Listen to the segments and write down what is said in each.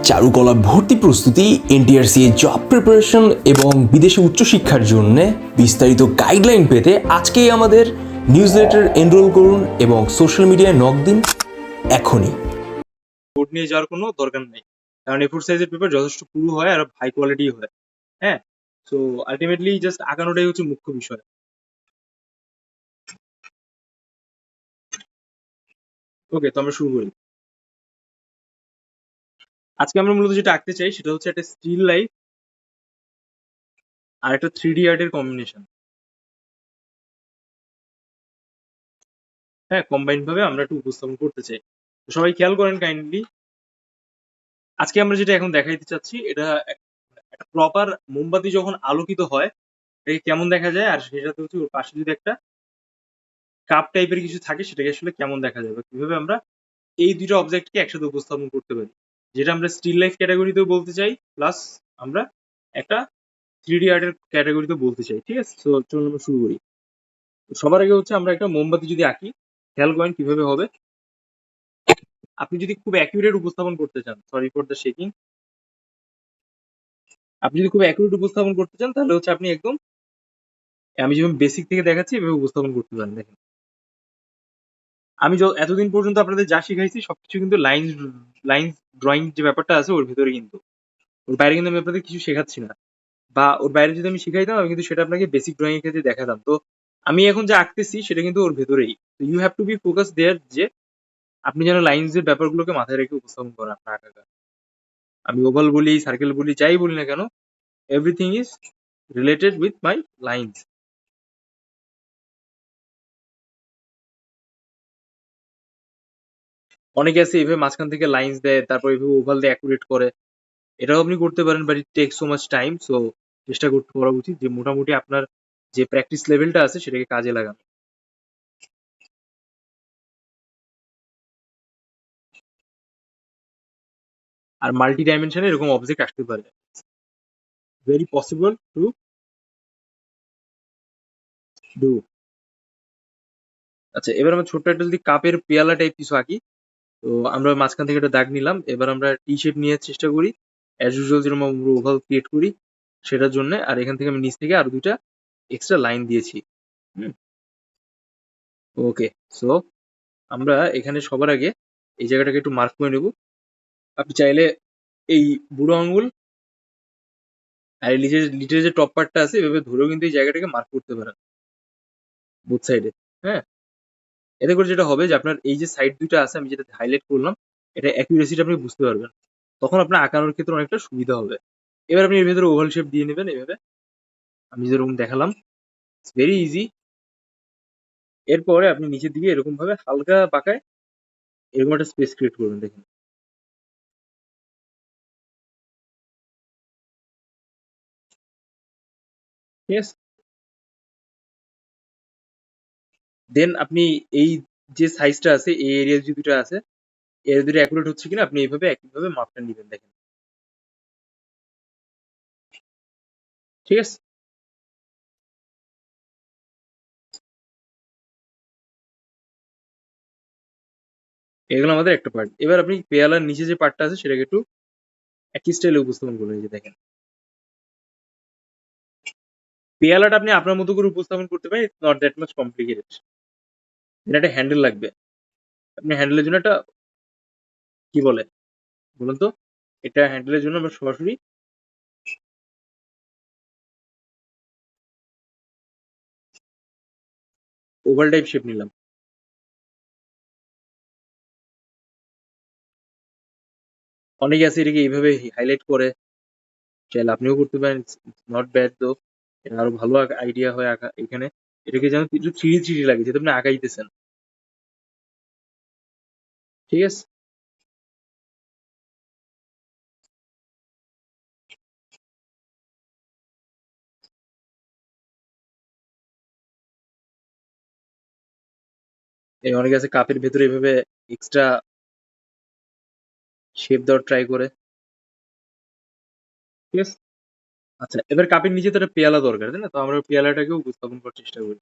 চারুকলা ভর্তি প্রস্তুতি, এনটিআরসি জব প্রিপারেশন এবং বিদেশে উচ্চশিক্ষার জন্য বিস্তারিত গাইডলাইন পেতে আজকেই আমাদের নিউজলেটার এনরোল করুন এবং সোশ্যাল মিডিয়ায় নক দিন এখনই। বোর্ড নিয়ে যাওয়ার কোনো দরকার নেই, কারণ এ4 সাইজের পেপার যথেষ্ট পুরো হয় আর হাই কোয়ালিটি হয়। হ্যাঁ, সো আলটিমেটলি জাস্ট আঁকানোটাই হচ্ছে মুখ্য বিষয়। ওকে, তো আমরা শুরু করি। আজকে আমরা মূলত যেটা আঁকতে চাই সেটা হচ্ছে একটা স্টিল লাইফ আর একটা 3D আর্টের কম্বিনেশন। হ্যাঁ, কম্বাইন্ড ভাবে আমরা একটু উপস্থাপন করতে চাই। তো সবাই খেয়াল করেন কাইন্ডলি। আজকে আমরা যেটা এখন দেখাইতে চাচ্ছি এটা একটা প্রপার মোমবাতি যখন আলোকিত হয় এটাকে কেমন দেখা যায়, আর সেটাতে হচ্ছে ওর পাশে যদি একটা কাপ টাইপের কিছু থাকে সেটাকে আসলে কেমন দেখা যাবে, কিভাবে আমরা এই দুইটা অবজেক্টকে একসাথে উপস্থাপন করতে পারি, যেটা আমরা স্টিল লাইফ ক্যাটাগরিতেও বলতে চাই, প্লাস আমরা একটা 3D আর্টের ক্যাটাগরিতেও বলতে চাই। ঠিক আছে, তো চলুন আমরা শুরু করি। সবার আগে হচ্ছে আমরা একটা মোমবাতি যদি আঁকি, খেয়াল করেন কিভাবে হবে। আপনি যদি খুব অ্যাকুরেট উপস্থাপন করতে চান, সরি ফর দ্য শেকিং, আপনি যদি খুব অ্যাকুরেট উপস্থাপন করতে চান তাহলে হচ্ছে আপনি একদম আমি যেভাবে বেসিক থেকে দেখাচ্ছি এভাবে উপস্থাপন করতে পারেন। দেখেন, আমি এতদিন পর্যন্ত আপনাদের যা শিখাইছি সবকিছু কিন্তু লাইন্স ড্রয়িং যে ব্যাপারটা আছে ওর ভিতরে, কিন্তু ওর বাইরে কিন্তু আমি আপনাদের কিছু শেখাচ্ছি না, বা ওর বাইরে যদি আমি শিখাইতাম আমি কিন্তু সেটা আপনাকে বেসিক ড্রয়িং এর ক্ষেত্রে দেখাতাম। তো আমি এখন যা আঁকতেছি সেটা কিন্তু ওর ভেতরেই। তো you have to be focus there, যে আপনি যেন লাইন্স এর ব্যাপারগুলোকে মাথায় রেখে উপস্থাপন করেন আপনার আঁকাটা। আমি ওভাল বলি, সার্কেল বলি, যাই বলি না কেন, everything is related with my lines. অনেকে আছে এভাবে মাঝখান থেকে লাইন্স দেয়, তারপর এভাবে ওভাল দিয়ে অ্যাকুরেট করে। এটাও আপনি করতে পারেন, but it take so much time. So চেষ্টা করতে করা উচিত যে মোটামুটি আপনার যে প্র্যাকটিস লেভেলটা আছে সেটাকে কাজে লাগানো। আর মাল্টি ডাইমেনশনে এরকম অবজেক্ট আসতে পারে, ভেরি পসিবল টু ডু। আচ্ছা, এবার আমরা ছোট্ট একটা যদি কাপের পেয়ালা টাইপ কিছু আঁকি, তো আমরা মাঝখান থেকে একটা দাগ নিলাম। এবার আমরা টি শেপ নিয়ে চেষ্টা করি, অ্যাজ ইউজুয়াল যেরকম আমরা ওভাল ক্রিয়েট করি সেটার জন্য। আর এখান থেকে আমি নিচ থেকে আরো দুইটা এক্সট্রা লাইন দিয়েছি। ওকে, সো আমরা এখানে সবার আগে এই জায়গাটাকে একটু মার্ক করে নেব। আপনি চাইলে এই বুড়ো আঙ্গুল আর লিটের যে টপ পার্টটা আছে এভাবে ধরেও কিন্তু এই জায়গাটাকে মার্ক করতে পারেন বোথ সাইডে। হ্যাঁ, এতে করে যেটা হবে যে আপনার এই যে সাইড দুইটা আছে আমি যেটা হাইলাইট করলাম, এটা অ্যাকুরেসিটা আপনি বুঝতে পারবেন, তখন আপনার আঁকানোর ক্ষেত্রে অনেকটা সুবিধা হবে। এবার আপনি এর ভেতরে ওভাল শেপ দিয়ে নেবেন এভাবে, আমি যেরকম দেখালাম, ইটস ভেরি ইজি। এরপরে আপনি নিচের দিকে এরকম ভাবে হালকা বাঁকায় এরকম একটা স্পেস ক্রিয়েট করবেন। দেখেন, ঠিক আছে। দেন আপনি এই যে সাইজটা আছে, এই এরিয়া যে দুটো আছে, এর দুটো অ্যাকুরেট হচ্ছে কিনা আপনি এইভাবে একইভাবে মাপটা নেবেন। দেখেন, ঠিক আছে। এগুলো আমাদের একটা পার্ট। এবার আপনি পেয়ালার নিচে যে পার্টটা আছে সেটাকে একটু একই স্টাইলে উপস্থাপন করবেন। এই যে দেখেন, পেয়ালাটা আপনি আপনার মতো করে উপস্থাপন করতে পারেন, it's not that much complicated. এটা একটা হ্যান্ডেল লাগবে, আপনি হ্যান্ডেলের জন্য একটা কি বলে বলুন তো, এটা হ্যান্ডেলের জন্য আমরা সরাসরি ওভাল টাইপ শেপ নিলাম। অনেকে আছে এটাকে এইভাবে হাইলাইট করে, চাইলে আপনিও করতে পারেন, নট ব্যাড দো। এটা আরো ভালো আইডিয়া হয় আঁকা এখানে। এটাকে যেন একটু থ্রি থ্রি লাগে, যেহেতু আপনি আঁকাইতেছেন। ঠিক আছে, এই অনেকে আছে কাপের ভেতরে এভাবে এক্সট্রা শেপ দেওয়ার ট্রাই করে। ঠিক আছে, আচ্ছা, এবার কাপের নিচে তো একটা পেয়ালা দরকার, তাই না? তো আমরা পেয়ালাটাকে উপস্থাপন করার চেষ্টা করি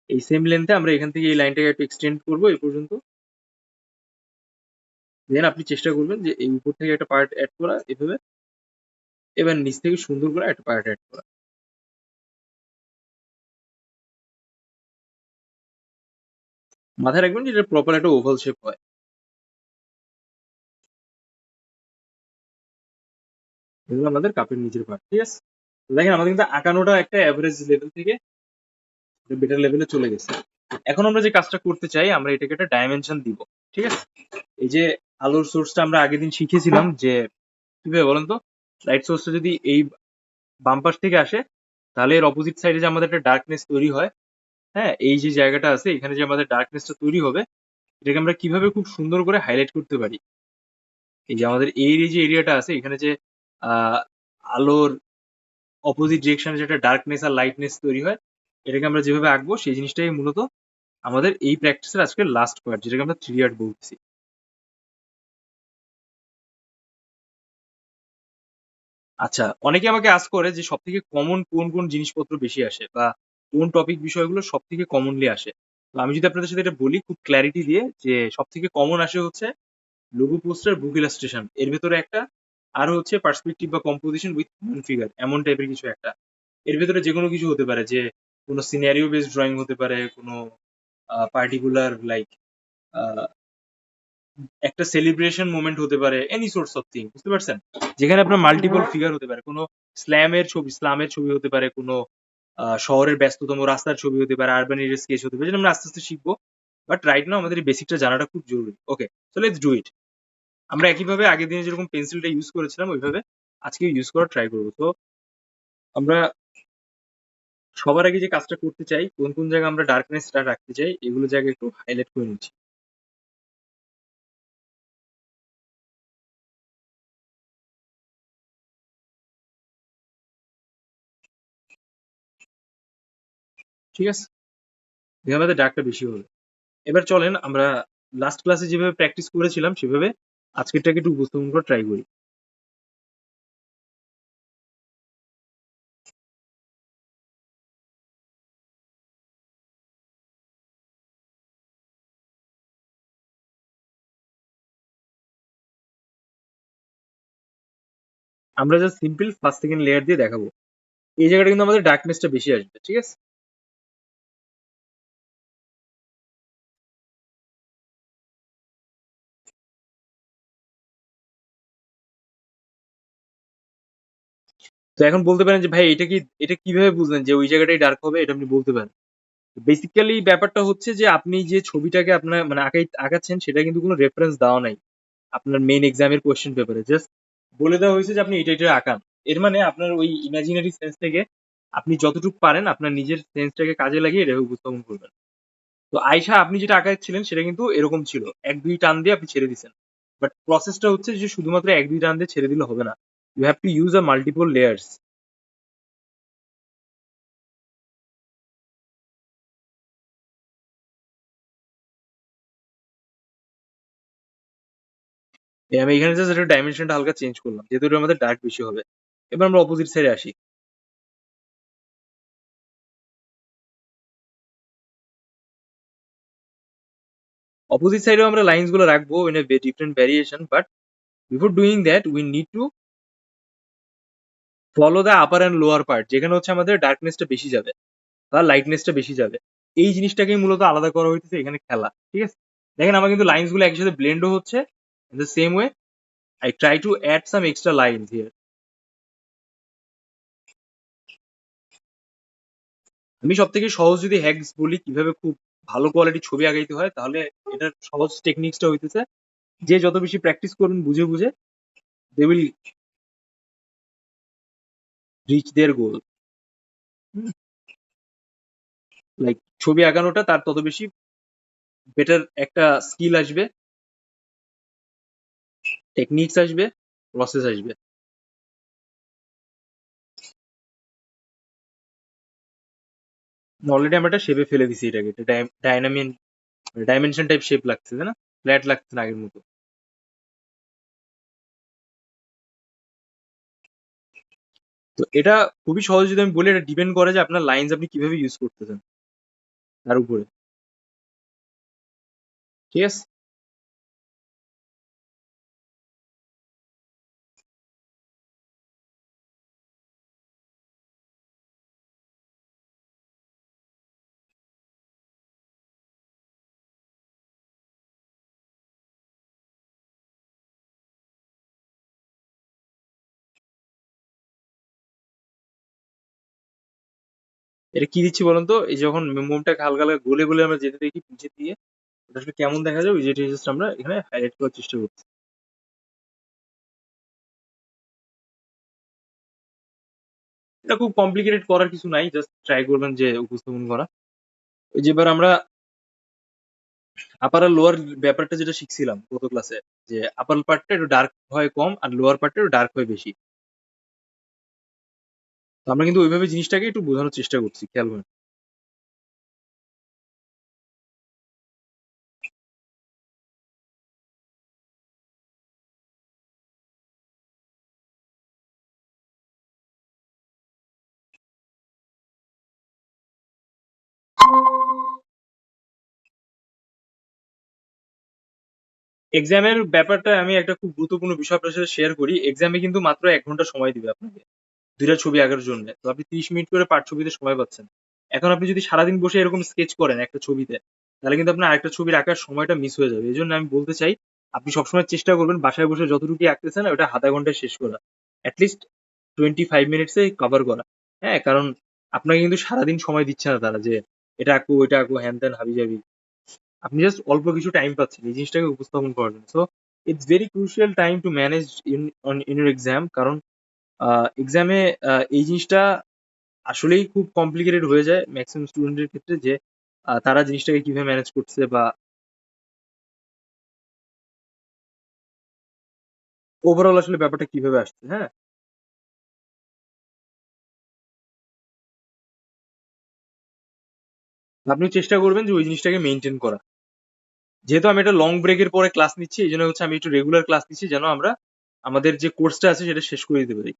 এই সেম লেন্থে। আমরা এখান থেকে এই লাইনটাকে একটু এক্সটেন্ড করবো এই পর্যন্ত। দেন আপনি চেষ্টা করবেন যে এই উপর থেকে একটা পার্ট অ্যাড করা এভাবে, এবার নিচ থেকে সুন্দর করে একটা পার্ট অ্যাড করা। মাথায় রাখবেন যে এটা প্রপার একটা ওভাল শেপ হয়। এগুলো আমাদের কাপের নিচের পার্ট, ঠিক আছে? তো দেখেন আমাদের কিন্তু আঁকানোটা একটা এভারেজ লেভেল থেকে বেটার লেভেলে চলে গেছে। এখন আমরা যে কাজটা করতে চাই, আমরা এটাকে একটা ডাইমেনশন দিব, ঠিক আছে? এই যে আলোর সোর্সটা আমরা আগের দিন শিখেছিলাম যে কিভাবে বলেন তো, লাইট সোর্সটা যদি এই বাম পাশ থেকে আসে, তাহলে এর অপোজিট সাইডে যে আমাদের একটা ডার্কনেস তৈরি হয়, হ্যাঁ, এই যে জায়গাটা আছে এখানে যে আমাদের ডার্কনেসটা তৈরি হবে, এটাকে আমরা কিভাবে খুব সুন্দর করে হাইলাইট করতে পারি। এই যে আমাদের এই যে এরিয়াটা আছে এখানে যে আহ, আলোর অপোজিট ডিরেকশনে যে একটা ডার্কনেস আর লাইটনেস তৈরি হয়, এটাকে আমরা যেভাবে আঁকবো সেই জিনিসটাই মূলত আমাদের এই প্র্যাকটিসের আজকে লাস্ট পার্ট, যেটাকে আমরা 3 আর্ট বলতেছি। আচ্ছা, অনেকে আমাকে আস্ক করে যে সব থেকে কমন কোন কোন জিনিসপত্র বেশি আসে বা কোন টপিক বিষয়গুলো সব থেকে কমনলি আসে। তো আমি যদি আপনাদের সাথে এটা বলি খুব ক্ল্যারিটি দিয়ে, যে সব থেকে কমন আসে হচ্ছে লোগো, পোস্টার, বুক ইলাস্ট্রেশন, এর ভেতরে একটা, আর হচ্ছে পার্সপেক্টিভ বা কম্পোজিশন উইথ ফিগার, এমন টাইপের কিছু একটা। এর ভেতরে যে কোনো কিছু হতে পারে, যে কোনো সিনারিও বেসড ড্রয়িং হতে পারে, কোনো পার্টিকুলার লাইক একটা সেলিব্রেশন মোমেন্ট হতে পারে, এনি সোর্স অফ থিং, বুঝতে পারছেন? যেখানে আপনার মাল্টিপল ফিগার হতে পারে, কোনো ইসলামের ছবি হতে পারে, কোনো শহরের ব্যস্ততম রাস্তার ছবি হতে পারে, আরবান এরিয়া স্কেচ হতে পারে, যেটা আমরা আস্তে আস্তে শিখবো। বাট রাইট নাও আমাদের এই বেসিকটা জানাটা খুব জরুরি। ওকে, সো লেটস ডু ইট। আমরা একইভাবে আগের দিনে যেরকম পেন্সিলটা ইউজ করেছিলাম ওইভাবে আজকে ইউজ করার ট্রাই করবো। তো আমরা সবার আগে যে কাজটা করতে চাই, কোন কোন জায়গায় আমরা ডার্কনেসটা রাখতে চাই, এগুলো জায়গায় একটু হাইলাইট করে নিচ্ছি। ঠিক আছে, এখানে আমাদের ডার্কটা বেশি হবে। এবার চলেন আমরা লাস্ট ক্লাসে যেভাবে প্র্যাকটিস করেছিলাম সেভাবে আজকেরটাকে একটু উপস্থাপন করার ট্রাই করি। আমরা just simple first second layer দিয়ে দেখাবো। এই জায়গাটা কিন্তু আমাদের ডার্কনেসটা বেশি আসবে, ঠিক আছে? তো এখন বলতে পারেন যে ভাই এটা কিভাবে বুঝলেন যে ওই জায়গাটাই ডার্ক হবে, এটা আপনি বলতে পারেন। বেসিক্যালি ব্যাপারটা হচ্ছে যে আপনি যে ছবিটাকে আপনার মানে আঁকাচ্ছেন সেটা কিন্তু কোনো রেফারেন্স দেওয়া নাই আপনার মেইন এক্সামের কোয়েশ্চেন পেপারে। জাস্ট বলে দেওয়া হয়েছে যে আপনি এটা আঁকান। এর মানে আপনার ওই ইমাজিনারি সেন্স থেকে আপনি যতটুকু পারেন আপনার নিজের সেন্সটাকে কাজে লাগিয়ে এটা উপস্থাপন করবেন। তো আয়শা আপনি যেটা আঁকাচ্ছিলেন সেটা কিন্তু এরকম ছিল, 1-2 টান দিয়ে আপনি ছেড়ে দিছেন। বাট প্রসেসটা হচ্ছে যে শুধুমাত্র 1-2 টান দিয়ে ছেড়ে দিলে হবে না, you have to use a multiple layers. আমি এখানে জাস্ট একটা ডাইমেনশনটা হালকা চেঞ্জ করলাম, যেহেতু এটা আমাদের ডার্ক বেশি হবে। এবার আমরা অপোজিট সাইডে আসি। অপোজিট সাইডেও আমরা লাইনস গুলো রাখবো in a different variation, but before doing that we need to follow the upper and lower part, যেখানে হচ্ছে আমাদের ডার্কনেসটা বেশি যাবে বা লাইটনেসটা বেশি যাবে। এই জিনিসটাকেই মূলত আলাদা করা হইতেছে এখানে খেলা, ঠিক আছে? দেখেন আমার কিন্তু লাইনস গুলো একসাথে ব্লেন্ডও হচ্ছে। In the same way I try to add some extra lines here. আমি সব থেকে সহজ যদি হ্যাকস বলি কিভাবে খুব ভালো কোয়ালিটির ছবি আঁকাইতে হয়, তাহলে এটার সহজ টেকনিক্সটা হইতেছে যে যত বেশি প্র্যাকটিস করুন বুঝে বুঝে, they will reach their goal. Like ছবি আঁকানোটা তার তত বেশি বেটার একটা স্কিল আসবে, টেকনিক্স আসবে, প্রসেস আসবে। অলরেডি আমরা একটা শেপে ফেলে দিছি এটাকে, এটা ডাইনামিন ডাইমেনশন টাইপ শেপ লাগছে, তাই না? ফ্ল্যাট লাগছে না আগের মতো। তো এটা খুবই সহজ, যদি আমি বলি এটা ডিপেন্ড করে যে আপনার লাইন্স আপনি কিভাবে ইউজ করতেছেন তার উপরে, ঠিক আছে? এটা কি দিচ্ছি বলুন তো? এই যখন মোমটাকে হালকা, হালকা গলে, গলে আমরা যেতে দেখি নিচের দিকে, ওটা আসলে কেমন দেখা যায় ওই যেটা জাস্ট আমরা এখানে হাইলাইট করার চেষ্টা করছি। এটা খুব কমপ্লিকেটেড করার কিছু নাই। জাস্ট ট্রাই করবেন যে উপস্থাপন করা। ওই যে এবার আমরা আপার আর লোয়ার ব্যাপারটা যেটা শিখছিলাম গত ক্লাসে, যে আপার পার্টটা একটু ডার্ক হয় কম আর লোয়ার পার্টটা একটু ডার্ক হয় বেশি। তো আমরা কিন্তু ওইভাবে জিনিসটাকে একটু বোঝানোর চেষ্টা করছি। খেয়াল করেন। এক্সামের ব্যাপারটা আমি একটা খুব গুরুত্বপূর্ণ বিষয় আপনার সাথে শেয়ার করি। এক্সামে কিন্তু মাত্র ১ ঘন্টা সময় দিবে আপনাকে। ২ টা ছবি আঁকার জন্যে। তো আপনি ৩০ মিনিট করে পার ছবিতে সময় পাচ্ছেন। এখন আপনি যদি সারাদিন বসে এরকম স্কেচ করেন একটা ছবিতে, তাহলে কিন্তু আপনার আরেকটা ছবির আঁকার সময়টা মিস হয়ে যাবে। এজন্য আমি বলতে চাই, আপনি সবসময় চেষ্টা করবেন বাসায় বসে যতটুকুই আঁকতেছেন ওটা আধা ঘন্টায় শেষ করা। At least 25 minutes A cover করা। হ্যাঁ? কারণ আপনাকে কিন্তু সারাদিন সময় দিচ্ছে না তারা যে এটা আঁকো, ওইটা আঁকো, হ্যান-ত্যান হাবি-জাবি। আপনি জাস্ট অল্প কিছু টাইম পাচ্ছেন এই জিনিসটাকে উপস্থাপন করার জন্য। So it's very crucial time to manage in your exam. কারণ এক্সামে এই জিনিসটা আসলেই খুব কমপ্লিকেটেড হয়ে যায় ম্যাক্সিমাম স্টুডেন্টের ক্ষেত্রে, যে তারা জিনিসটাকে কিভাবে ম্যানেজ করছে বা ওভারঅল আসলে ব্যাপারটা কিভাবে আসছে। হ্যাঁ? আপনি চেষ্টা করবেন যে ওই জিনিসটাকে মেইনটেইন করা। যেহেতু আমি একটা লং ব্রেকের পরে ক্লাস নিচ্ছি, এজন্য হচ্ছে আমি একটু রেগুলার ক্লাস নিচ্ছি যেন আমরা আমাদের যে কোর্সটা আছে সেটা শেষ করে দিতে পারি।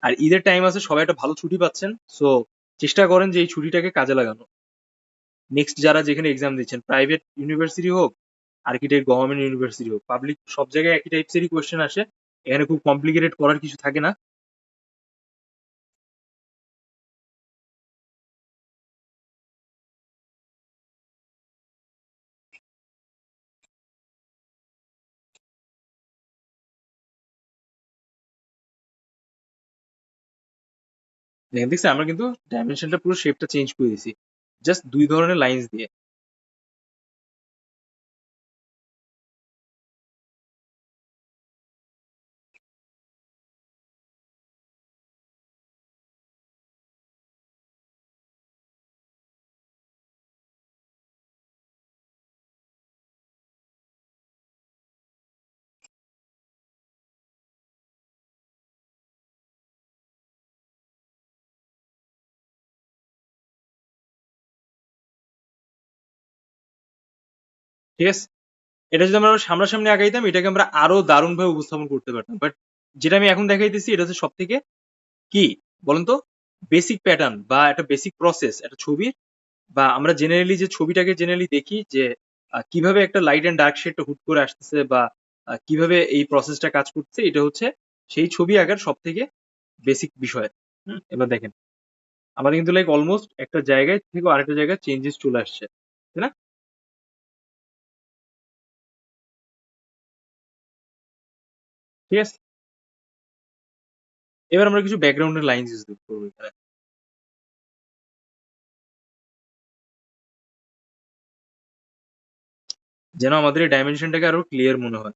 আর ঈদের টাইম আছে, সবাই একটা ভালো ছুটি পাচ্ছেন। সো চেষ্টা করেন যে এই ছুটিটাকে কাজে লাগানো। নেক্সট যারা যেখানে এক্সাম দিচ্ছেন, প্রাইভেট ইউনিভার্সিটি হোক, আর্কিটেক্ট গভর্নমেন্ট ইউনিভার্সিটি হোক, পাবলিক, সব জায়গায় একই টাইপসেরই কোয়েশ্চেন আসে। এখানে খুব কমপ্লিকেটেড করার কিছু থাকে না। দেখেন, দেখছেন আমরা কিন্তু ডাইমেনশনটা পুরো শেপটা চেঞ্জ করে দিছি। জাস্ট ২ ধরনের লাইনস দিয়ে। ঠিক আছে? এটা যদি আমরা সামনাসামনি আগাইতাম, এটাকে আমরা আরো দারুণভাবে উপস্থাপন করতে পারতাম। বাট যেটা আমি এখন দেখাইতেছি এটা হচ্ছে সবথেকে কি বলুন তো? বেসিক প্যাটার্ন বা একটা বেসিক প্রসেস একটা ছবির, বা আমরা জেনারেলি যে ছবিটাকে জেনারেলি দেখি যে কিভাবে একটা লাইট অ্যান্ড ডার্ক শেডটা হুট করে আসতেছে বা কিভাবে এই প্রসেসটা কাজ করছে, এটা হচ্ছে সেই ছবি আঁকার সবথেকে বেসিক বিষয়। এবার দেখেন, আমাদের কিন্তু লাইক অলমোস্ট একটা জায়গায় থেকে আরেকটা জায়গায় চেঞ্জেস চলে আসছে। তাই না? ঠিক আছে? এবার আমরা কিছু ব্যাকগ্রাউন্ডের লাইনস ইউজ করবো এখানে। যেন আমাদের এই ডাইমেনশনটাকে আরো ক্লিয়ার মনে হয়।